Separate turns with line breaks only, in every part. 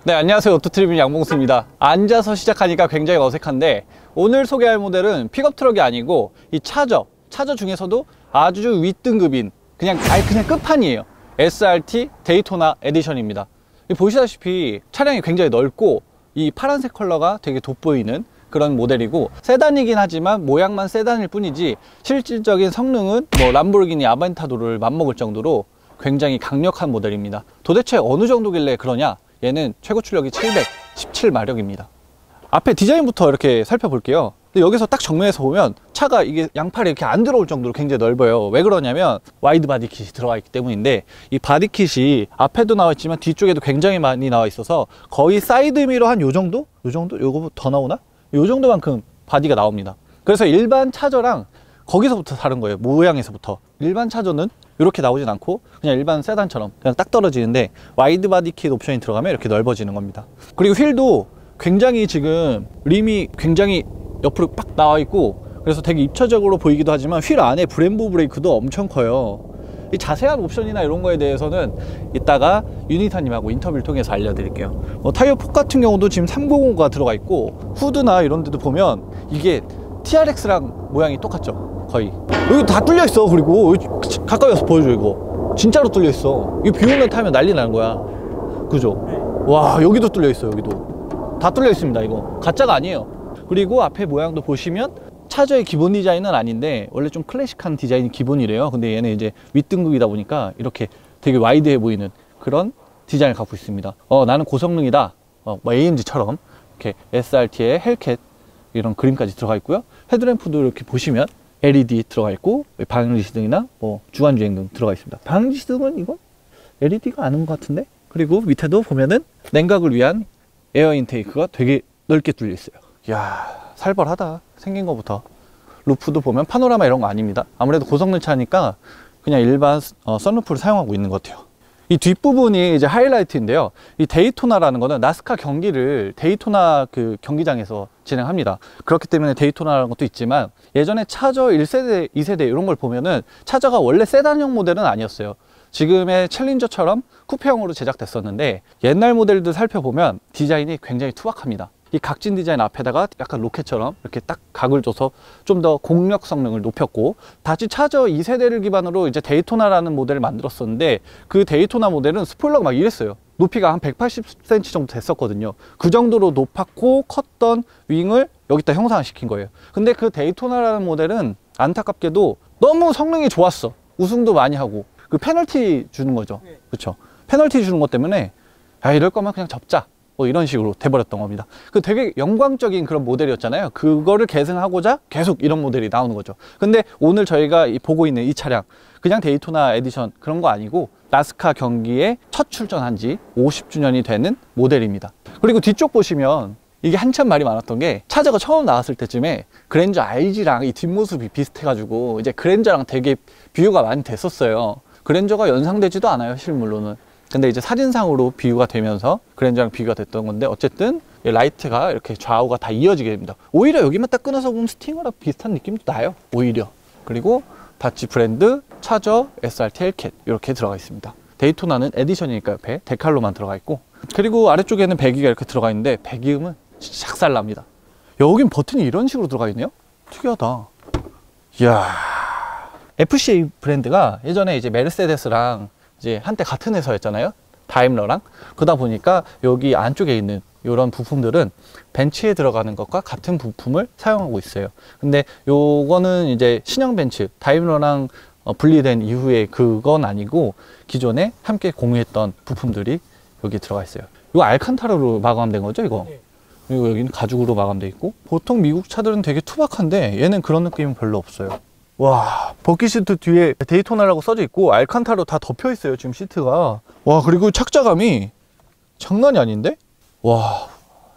네, 안녕하세요. 오토트리뷰 양봉수입니다. 앉아서 시작하니까 굉장히 어색한데 오늘 소개할 모델은 픽업 트럭이 아니고 이 차저 중에서도 아주 윗등급인 그냥 끝판이에요. SRT 데이토나 에디션입니다. 보시다시피 차량이 굉장히 넓고 이 파란색 컬러가 되게 돋보이는 그런 모델이고, 세단이긴 하지만 모양만 세단일 뿐이지 실질적인 성능은 뭐 람보르기니 아반타도를 맞먹을 정도로 굉장히 강력한 모델입니다. 도대체 어느 정도길래 그러냐? 얘는 최고 출력이 717마력입니다. 앞에 디자인부터 이렇게 살펴볼게요. 근데 여기서 딱 정면에서 보면 차가 이게 양팔이 이렇게 안 들어올 정도로 굉장히 넓어요. 왜 그러냐면 와이드 바디 킷이 들어가 있기 때문인데, 이 바디 킷이 앞에도 나와 있지만 뒤쪽에도 굉장히 많이 나와 있어서 거의 사이드 미러 한 요 정도? 요거보다 더 나오나? 요 정도만큼 바디가 나옵니다. 그래서 일반 차저랑 거기서부터 다른 거예요. 모양에서부터. 일반 차저는 이렇게 나오진 않고 그냥 일반 세단처럼 그냥 딱 떨어지는데, 와이드 바디 킷 옵션이 들어가면 이렇게 넓어지는 겁니다. 그리고 휠도 굉장히 지금 림이 굉장히 옆으로 빡 나와 있고, 그래서 되게 입체적으로 보이기도 하지만 휠 안에 브렘보 브레이크도 엄청 커요. 이 자세한 옵션이나 이런 거에 대해서는 이따가 유니타님하고 인터뷰를 통해서 알려드릴게요. 타이어 폭 같은 경우도 지금 305가 들어가 있고, 후드나 이런 데도 보면 이게 TRX랑 모양이 똑같죠. 거의 여기 다 뚫려 있어. 그리고 가까이 와서 보여줘. 이거 진짜로 뚫려 있어. 이거 비 오는 날 타면 난리 나는 거야. 그죠? 와, 여기도 뚫려 있어. 여기도 다 뚫려 있습니다. 이거 가짜가 아니에요. 그리고 앞에 모양도 보시면 차저의 기본 디자인은 아닌데 원래 좀 클래식한 디자인이 기본이래요. 근데 얘는 이제 윗등급이다 보니까 이렇게 되게 와이드해 보이는 그런 디자인을 갖고 있습니다. 나는 고성능이다, 뭐 AMG처럼 이렇게 SRT에 헬캣 이런 그림까지 들어가 있고요. 헤드램프도 이렇게 보시면 LED 들어가 있고, 방향지시등이나 뭐 주간주행등 들어가 있습니다. 방향지시등은 이건 LED가 아닌 것 같은데? 그리고 밑에도 보면은 냉각을 위한 에어 인테이크가 되게 넓게 뚫려 있어요. 이야, 살벌하다, 생긴 것부터. 루프도 보면 파노라마 이런 거 아닙니다. 아무래도 고성능 차니까 그냥 일반 선루프를 사용하고 있는 것 같아요. 이 뒷부분이 이제 하이라이트인데요. 이 데이토나라는 거는 나스카 경기를 데이토나 그 경기장에서 진행합니다. 그렇기 때문에 데이토나라는 것도 있지만, 예전에 차저 1세대, 2세대 이런 걸 보면은 차저가 원래 세단형 모델은 아니었어요. 지금의 챌린저처럼 쿠페형으로 제작됐었는데, 옛날 모델들 살펴보면 디자인이 굉장히 투박합니다. 이 각진 디자인 앞에다가 약간 로켓처럼 이렇게 딱 각을 줘서 좀 더 공력 성능을 높였고, 다시 차저 2세대를 기반으로 이제 데이토나라는 모델을 만들었었는데, 그 데이토나 모델은 스포일러가 막 이랬어요. 높이가 한 180cm 정도 됐었거든요. 그 정도로 높았고 컸던 윙을 여기다 형상시킨 거예요. 근데 그 데이토나라는 모델은 안타깝게도 너무 성능이 좋았어. 우승도 많이 하고. 그 페널티 주는 거죠. 그렇죠? 페널티 주는 것 때문에 이럴 거면 그냥 접자, 뭐 이런 식으로 돼버렸던 겁니다. 그 되게 영광적인 그런 모델이었잖아요. 그거를 계승하고자 계속 이런 모델이 나오는 거죠. 근데 오늘 저희가 보고 있는 이 차량, 그냥 데이토나 에디션 그런 거 아니고 나스카 경기에 첫 출전한 지 50주년이 되는 모델입니다. 그리고 뒤쪽 보시면 이게 한참 말이 많았던 게, 차저가 처음 나왔을 때쯤에 그랜저 RG랑 이 뒷모습이 비슷해가지고 이제 그랜저랑 되게 비교가 많이 됐었어요. 그랜저가 연상되지도 않아요, 실물로는. 근데 이제 사진상으로 비교가 되면서 그랜저랑 비교가 됐던 건데, 어쨌든 라이트가 이렇게 좌우가 다 이어지게 됩니다. 오히려 여기만 딱 끊어서 보면 스팅어랑 비슷한 느낌도 나요, 오히려. 그리고 다치 브랜드 차저 SRT 헬캣 이렇게 들어가 있습니다. 데이토나는 에디션이니까 옆에 데칼로만 들어가 있고, 그리고 아래쪽에는 배기가 이렇게 들어가 있는데 배기음은 진짜 작살납니다. 여긴 버튼이 이런 식으로 들어가 있네요. 특이하다. 이야, FCA 브랜드가 예전에 이제 메르세데스랑 이제 한때 같은 회사였잖아요, 다임러랑. 그러다 보니까 여기 안쪽에 있는 이런 부품들은 벤츠에 들어가는 것과 같은 부품을 사용하고 있어요. 근데 요거는 이제 신형 벤츠 다임러랑 분리된 이후에 그건 아니고, 기존에 함께 공유했던 부품들이 여기 들어가 있어요. 이거 알칸타라로 마감된 거죠, 이거? 네. 그리고 여기는 가죽으로 마감돼 있고, 보통 미국 차들은 되게 투박한데 얘는 그런 느낌은 별로 없어요. 와, 버킷 시트 뒤에 데이토나라고 써져 있고 알칸타로 다 덮여 있어요, 지금 시트가. 와, 그리고 착자감이 장난이 아닌데? 와,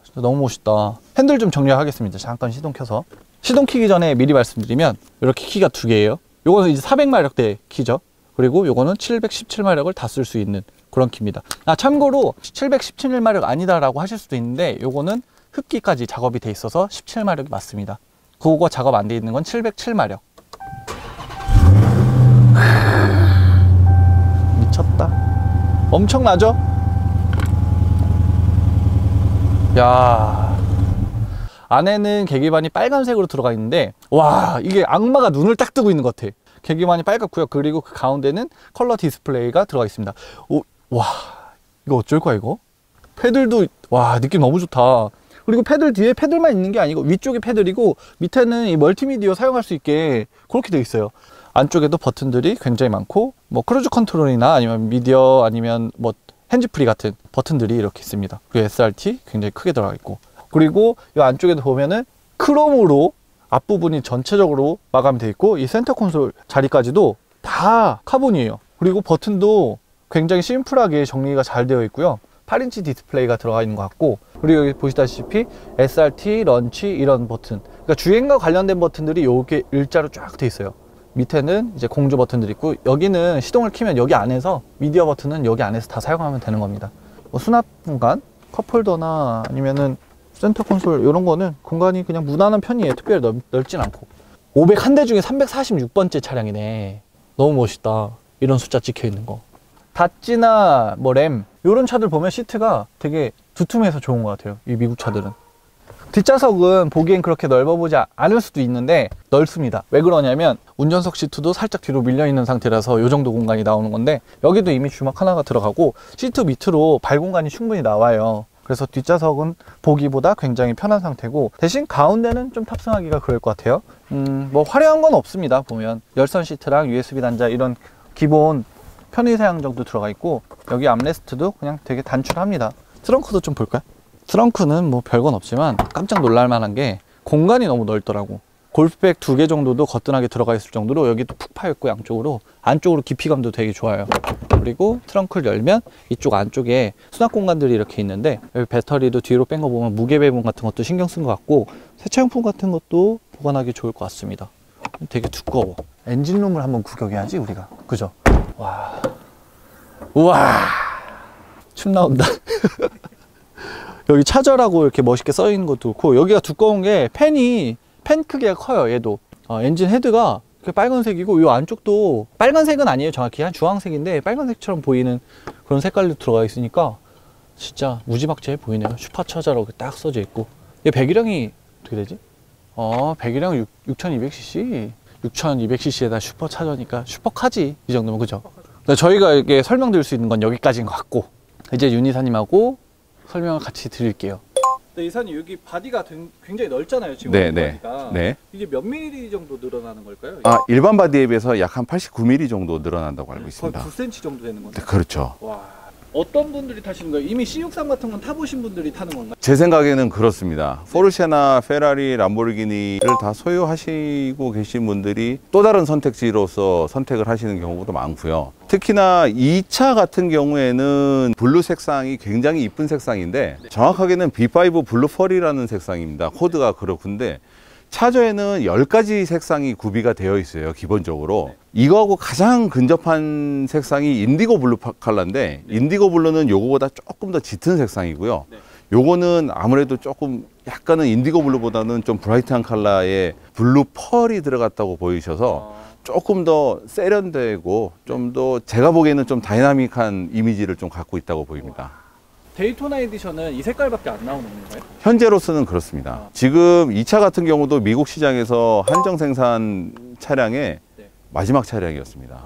진짜 너무 멋있다. 핸들 좀 정리하겠습니다. 잠깐 시동 켜서. 시동 키기 전에 미리 말씀드리면 이렇게 키가 두 개예요. 요거는 이제 400마력대 키죠. 그리고 요거는 717마력을 다 쓸 수 있는 그런 키입니다. 참고로 717마력 아니다라고 하실 수도 있는데, 요거는 흡기까지 작업이 돼 있어서 17마력이 맞습니다. 그거 작업 안 돼 있는 건 707마력. 미쳤다. 엄청나죠? 야, 안에는 계기판이 빨간색으로 들어가 있는데 와, 이게 악마가 눈을 딱 뜨고 있는 것 같아. 계기판이 빨갛고요. 그리고 그 가운데는 컬러 디스플레이가 들어가 있습니다. 오, 와, 이거 어쩔 거야 이거? 패들도 와, 느낌 너무 좋다. 그리고 패들 뒤에 패들만 있는 게 아니고 위쪽이 패들이고 밑에는 이 멀티미디어 사용할 수 있게 그렇게 되어 있어요. 안쪽에도 버튼들이 굉장히 많고 뭐 크루즈 컨트롤이나 아니면 미디어 아니면 뭐 핸즈프리 같은 버튼들이 이렇게 있습니다. 그리고 SRT 굉장히 크게 들어가 있고, 그리고 이 안쪽에도 보면은 크롬으로 앞부분이 전체적으로 마감이 되어 있고 이 센터 콘솔 자리까지도 다 카본이에요. 그리고 버튼도 굉장히 심플하게 정리가 잘 되어 있고요. 8인치 디스플레이가 들어가 있는 것 같고, 그리고 여기 보시다시피 SRT, 런치 이런 버튼, 그러니까 주행과 관련된 버튼들이 이렇게 일자로 쫙 돼 있어요. 밑에는 이제 공조 버튼들이 있고, 여기는 시동을 키면 여기 안에서 미디어 버튼은 여기 안에서 다 사용하면 되는 겁니다. 뭐 수납 공간, 컵홀더나 아니면은 센터 콘솔 이런 거는 공간이 그냥 무난한 편이에요. 특별히 넓진 않고. 501대 중에 346번째 차량이네. 너무 멋있다. 이런 숫자 찍혀 있는 거. 다찌나 뭐 램 이런 차들 보면 시트가 되게 두툼해서 좋은 것 같아요. 이 미국 차들은. 뒷좌석은 보기엔 그렇게 넓어 보지 않을 수도 있는데 넓습니다. 왜 그러냐면 운전석 시트도 살짝 뒤로 밀려 있는 상태라서 이 정도 공간이 나오는 건데, 여기도 이미 주막 하나가 들어가고 시트 밑으로 발 공간이 충분히 나와요. 그래서 뒷좌석은 보기보다 굉장히 편한 상태고, 대신 가운데는 좀 탑승하기가 그럴 것 같아요. 뭐 화려한 건 없습니다. 보면 열선 시트랑 USB 단자 이런 기본 편의 사양 정도 들어가 있고, 여기 암레스트도 그냥 되게 단출합니다. 트렁크도 좀 볼까요? 트렁크는 뭐 별건 없지만 깜짝 놀랄 만한 게 공간이 너무 넓더라고. 골프백 2개 정도도 거뜬하게 들어가 있을 정도로 여기도 푹 파였고, 양쪽으로 안쪽으로 깊이감도 되게 좋아요. 그리고 트렁크를 열면 이쪽 안쪽에 수납 공간들이 이렇게 있는데, 여기 배터리도 뒤로 뺀 거 보면 무게 배분 같은 것도 신경 쓴 것 같고, 세차용품 같은 것도 보관하기 좋을 것 같습니다. 되게 두꺼워. 엔진룸을 한번 구경해야지 우리가, 그죠? 와, 우와, 춤 나온다. 여기 차저라고 이렇게 멋있게 써 있는 것도 그렇고, 여기가 두꺼운 게 팬 크기가 커요. 얘도 엔진 헤드가 빨간색이고, 이 안쪽도 빨간색은 아니에요. 정확히 한 주황색인데 빨간색처럼 보이는 그런 색깔로 들어가 있으니까 진짜 무지막지해 보이네요. 슈퍼차저라고 딱 써져 있고, 얘 배기량이 어떻게 되지? 배기량 6200cc 6200cc에다 슈퍼차저니까 슈퍼카지 이 정도면, 그죠? 저희가 이렇게 설명드릴 수 있는 건 여기까지인 것 같고, 이제 윤이사님하고 설명을 같이 드릴게요. 네, 이사님, 여기 바디가 굉장히 넓잖아요. 지금 바디가.
네.
이게 몇 mm 정도 늘어나는 걸까요?
일반 바디에 비해서 약 한 89mm 정도 늘어난다고 알고 있습니다.
거의 9cm 정도 되는 건가요?
네, 그렇죠.
와, 어떤 분들이 타시는 거예요? 이미 C63 같은 건 타보신 분들이 타는 건가요?
제 생각에는 그렇습니다. 포르쉐나 페라리, 람보르기니를 다 소유하시고 계신 분들이 또 다른 선택지로서 선택을 하시는 경우도 많고요. 특히나 이 차 같은 경우에는 블루 색상이 굉장히 이쁜 색상인데, 정확하게는 B5 블루 펄이라는 색상입니다. 코드가 그렇군데, 차저에는 10가지 색상이 구비가 되어 있어요, 기본적으로. 이거하고 가장 근접한 색상이 인디고 블루 컬러인데, 인디고 블루는 요거보다 조금 더 짙은 색상이고요. 요거는 아무래도 조금 약간은 인디고 블루보다는 좀 브라이트한 컬러의 블루 펄이 들어갔다고 보이셔서 조금 더 세련되고 좀 더 제가 보기에는 좀 다이나믹한 이미지를 좀 갖고 있다고 보입니다.
데이토나 에디션은 이 색깔밖에 안 나오는 건가요?
현재로서는 그렇습니다. 지금 이 차 같은 경우도 미국 시장에서 한정 생산 차량의 마지막 차량이었습니다.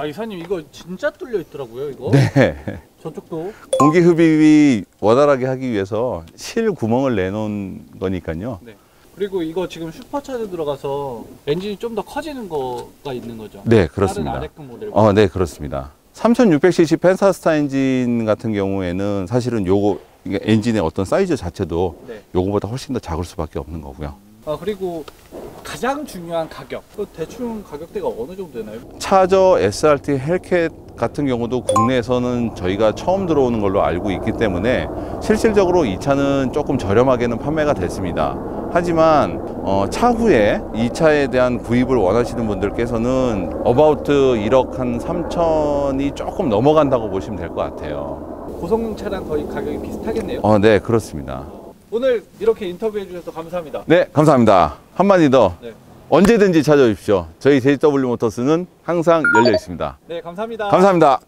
이사님, 이거 진짜 뚫려 있더라고요, 이거.
네.
저쪽도.
공기 흡입이 원활하게 하기 위해서 실 구멍을 내놓은 거니까요.
네. 그리고 이거 지금 슈퍼차저 들어가서 엔진이 좀 더 커지는 거가 있는 거죠?
네, 그렇습니다.
다른 아래급 모델.
네, 그렇습니다. 3600cc 펜사스타 엔진 같은 경우에는 사실은 요거 엔진의 어떤 사이즈 자체도 요거보다 훨씬 더 작을 수밖에 없는 거고요.
그리고 가장 중요한 가격. 대충 가격대가 어느 정도 되나요?
차저 SRT 헬캣 같은 경우도 국내에서는 저희가 처음 들어오는 걸로 알고 있기 때문에 실질적으로 이 차는 조금 저렴하게는 판매가 됐습니다. 하지만 차후에 이 차에 대한 구입을 원하시는 분들께서는 어바우트 1억 한 3천이 조금 넘어간다고 보시면 될 것 같아요.
고성능 차량 거의 가격이 비슷하겠네요?
네, 그렇습니다.
오늘 이렇게 인터뷰해 주셔서 감사합니다.
네, 감사합니다. 한마디 더.
네.
언제든지 찾아오십시오. 저희 JW 모터스는 항상 열려 있습니다.
네, 감사합니다.
감사합니다.